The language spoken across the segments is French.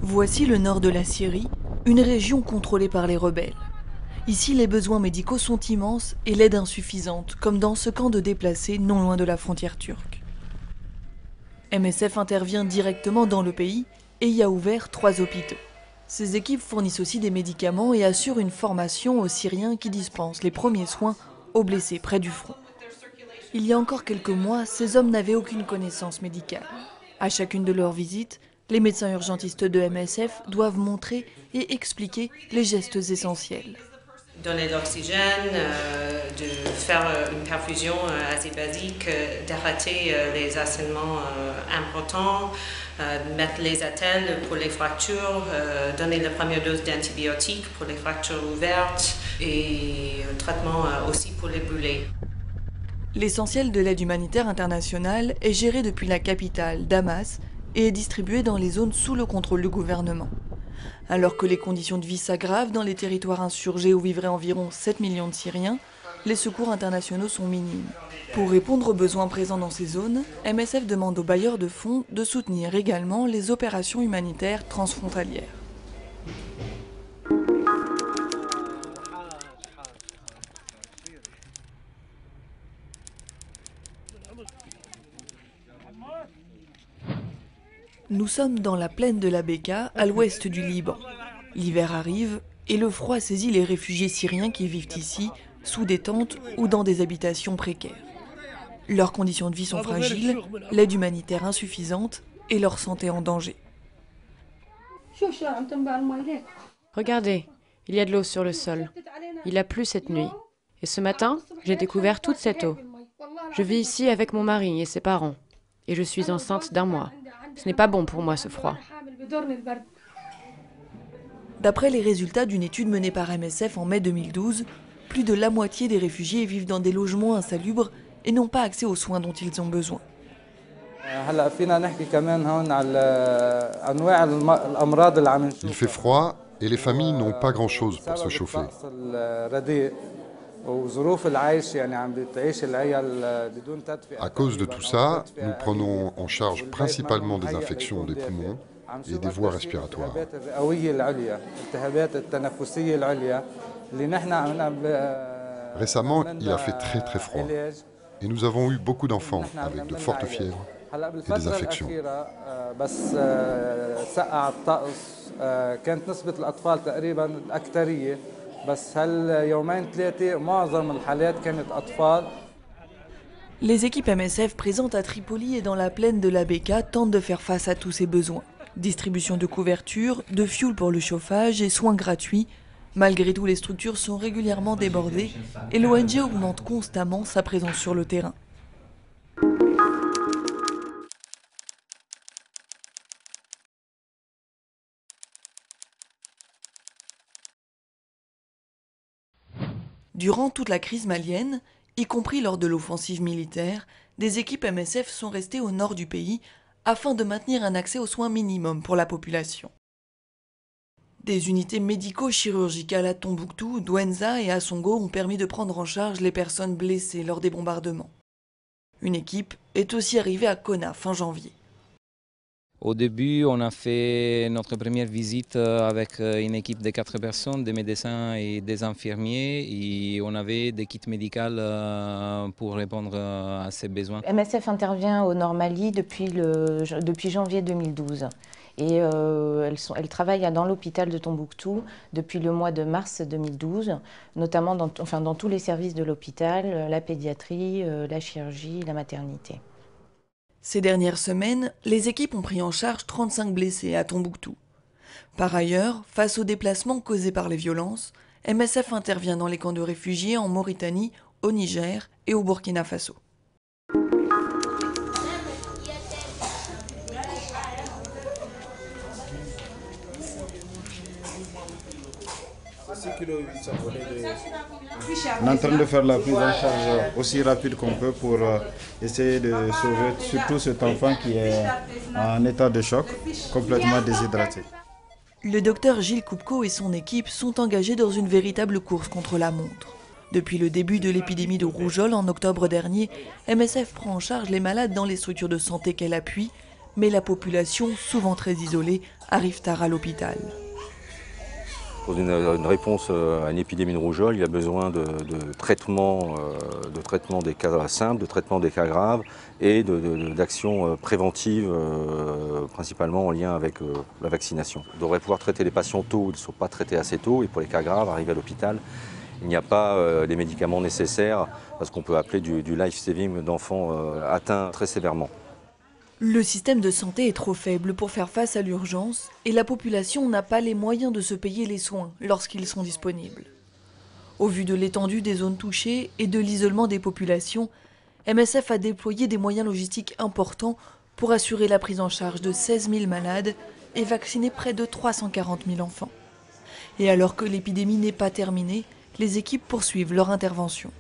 Voici le nord de la Syrie, une région contrôlée par les rebelles. Ici, les besoins médicaux sont immenses et l'aide insuffisante, comme dans ce camp de déplacés non loin de la frontière turque. MSF intervient directement dans le pays et y a ouvert 3 hôpitaux. Ces équipes fournissent aussi des médicaments et assurent une formation aux Syriens qui dispensent les premiers soins aux blessés près du front. Il y a encore quelques mois, ces hommes n'avaient aucune connaissance médicale. À chacune de leurs visites, les médecins urgentistes de MSF doivent montrer et expliquer les gestes essentiels. Donner l'oxygène, de faire une perfusion assez basique, d'arrêter les assainnements importants, mettre les attelles pour les fractures, donner la première dose d'antibiotiques pour les fractures ouvertes et traitement aussi pour les brûlés. L'essentiel de l'aide humanitaire internationale est géré depuis la capitale, Damas, et est distribué dans les zones sous le contrôle du gouvernement. Alors que les conditions de vie s'aggravent dans les territoires insurgés où vivraient environ 7 millions de Syriens, les secours internationaux sont minimes. Pour répondre aux besoins présents dans ces zones, MSF demande aux bailleurs de fonds de soutenir également les opérations humanitaires transfrontalières. Nous sommes dans la plaine de la Bekaa, à l'ouest du Liban. L'hiver arrive et le froid saisit les réfugiés syriens qui vivent ici, sous des tentes ou dans des habitations précaires. Leurs conditions de vie sont fragiles, l'aide humanitaire insuffisante et leur santé en danger. Regardez, il y a de l'eau sur le sol. Il a plu cette nuit. Et ce matin, j'ai découvert toute cette eau. Je vis ici avec mon mari et ses parents. Et je suis enceinte d'1 mois. Ce n'est pas bon pour moi, ce froid. D'après les résultats d'une étude menée par MSF en mai 2012, plus de la moitié des réfugiés vivent dans des logements insalubres et n'ont pas accès aux soins dont ils ont besoin. Il fait froid et les familles n'ont pas grand-chose pour se chauffer. À cause de tout ça, nous prenons en charge principalement des infections des poumons et des voies respiratoires. Récemment, il a fait très froid et nous avons eu beaucoup d'enfants avec de fortes fièvres et des infections. Les équipes MSF présentes à Tripoli et dans la plaine de la Bekaa tentent de faire face à tous ces besoins. Distribution de couverture, de fioul pour le chauffage et soins gratuits. Malgré tout, les structures sont régulièrement débordées et l'ONG augmente constamment sa présence sur le terrain. Durant toute la crise malienne, y compris lors de l'offensive militaire, des équipes MSF sont restées au nord du pays afin de maintenir un accès aux soins minimum pour la population. Des unités médico-chirurgicales à Tombouctou, Douenza et à Songo ont permis de prendre en charge les personnes blessées lors des bombardements. Une équipe est aussi arrivée à Kona fin janvier. Au début, on a fait notre première visite avec une équipe de 4 personnes, des médecins et des infirmiers, et on avait des kits médicaux pour répondre à ces besoins. MSF intervient au Nord Mali depuis janvier 2012. Et elle travaille dans l'hôpital de Tombouctou depuis le mois de mars 2012, notamment dans tous les services de l'hôpital, la pédiatrie, la chirurgie, la maternité. Ces dernières semaines, les équipes ont pris en charge 35 blessés à Tombouctou. Par ailleurs, face aux déplacements causés par les violences, MSF intervient dans les camps de réfugiés en Mauritanie, au Niger et au Burkina Faso. On est en train de faire la prise en charge aussi rapide qu'on peut pour essayer de sauver surtout cet enfant qui est en état de choc, complètement déshydraté. Le docteur Gilles Koupko et son équipe sont engagés dans une véritable course contre la montre. Depuis le début de l'épidémie de rougeole en octobre dernier, MSF prend en charge les malades dans les structures de santé qu'elle appuie, mais la population, souvent très isolée, arrive tard à l'hôpital. Pour une réponse à une épidémie de rougeole, il y a besoin de traitement des cas simples, de traitement des cas graves et d'actions préventives, principalement en lien avec la vaccination. On devrait pouvoir traiter les patients tôt, ils ne sont pas traités assez tôt, et pour les cas graves, arriver à l'hôpital, il n'y a pas les médicaments nécessaires, parce qu'on peut appeler du life-saving d'enfants atteints très sévèrement. Le système de santé est trop faible pour faire face à l'urgence et la population n'a pas les moyens de se payer les soins lorsqu'ils sont disponibles. Au vu de l'étendue des zones touchées et de l'isolement des populations, MSF a déployé des moyens logistiques importants pour assurer la prise en charge de 16 000 malades et vacciner près de 340 000 enfants. Et alors que l'épidémie n'est pas terminée, les équipes poursuivent leur intervention.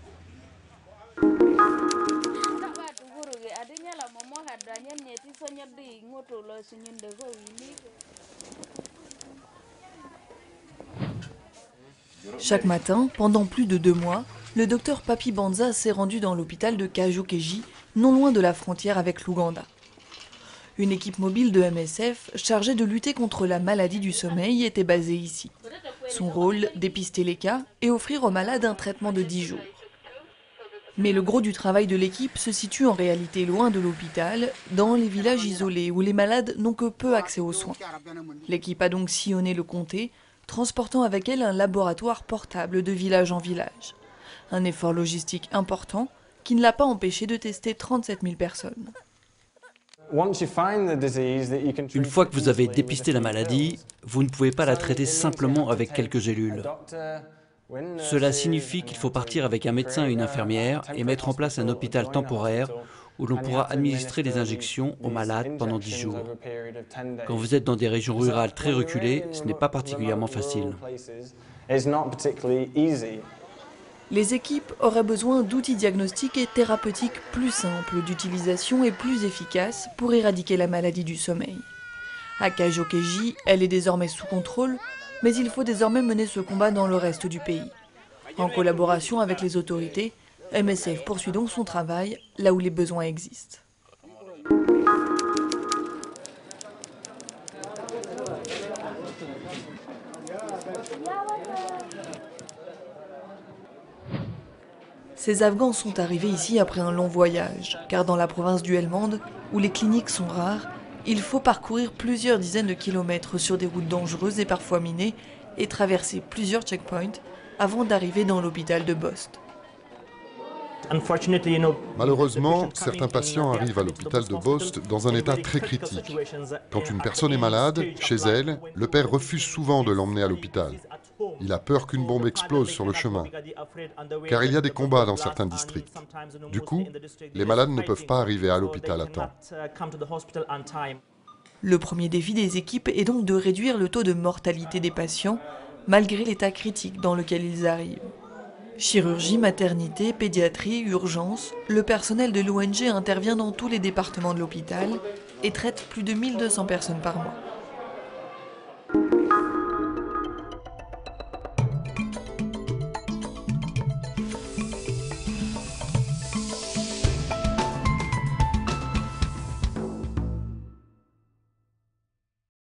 Chaque matin, pendant plus de 2 mois, le docteur Papi Banza s'est rendu dans l'hôpital de Kajokeji, non loin de la frontière avec l'Ouganda. Une équipe mobile de MSF chargée de lutter contre la maladie du sommeil était basée ici. Son rôle, dépister les cas et offrir aux malades un traitement de 10 jours. Mais le gros du travail de l'équipe se situe en réalité loin de l'hôpital, dans les villages isolés où les malades n'ont que peu accès aux soins. L'équipe a donc sillonné le comté, transportant avec elle un laboratoire portable de village en village. Un effort logistique important qui ne l'a pas empêché de tester 37 000 personnes. Une fois que vous avez dépisté la maladie, vous ne pouvez pas la traiter simplement avec quelques gélules. Cela signifie qu'il faut partir avec un médecin et une infirmière et mettre en place un hôpital temporaire où l'on pourra administrer les injections aux malades pendant 10 jours. Quand vous êtes dans des régions rurales très reculées, ce n'est pas particulièrement facile. Les équipes auraient besoin d'outils diagnostiques et thérapeutiques plus simples d'utilisation et plus efficaces pour éradiquer la maladie du sommeil. À Kajokeji, elle est désormais sous contrôle, mais il faut désormais mener ce combat dans le reste du pays. En collaboration avec les autorités, MSF poursuit donc son travail là où les besoins existent. Ces Afghans sont arrivés ici après un long voyage, car dans la province du Helmand, où les cliniques sont rares, il faut parcourir plusieurs dizaines de kilomètres sur des routes dangereuses et parfois minées et traverser plusieurs checkpoints avant d'arriver dans l'hôpital de Bost. Malheureusement, certains patients arrivent à l'hôpital de Bost dans un état très critique. Quand une personne est malade, chez elle, le père refuse souvent de l'emmener à l'hôpital. Il a peur qu'une bombe explose sur le chemin, car il y a des combats dans certains districts. Du coup, les malades ne peuvent pas arriver à l'hôpital à temps. Le premier défi des équipes est donc de réduire le taux de mortalité des patients, malgré l'état critique dans lequel ils arrivent. Chirurgie, maternité, pédiatrie, urgence, le personnel de l'ONG intervient dans tous les départements de l'hôpital et traite plus de 1200 personnes par mois.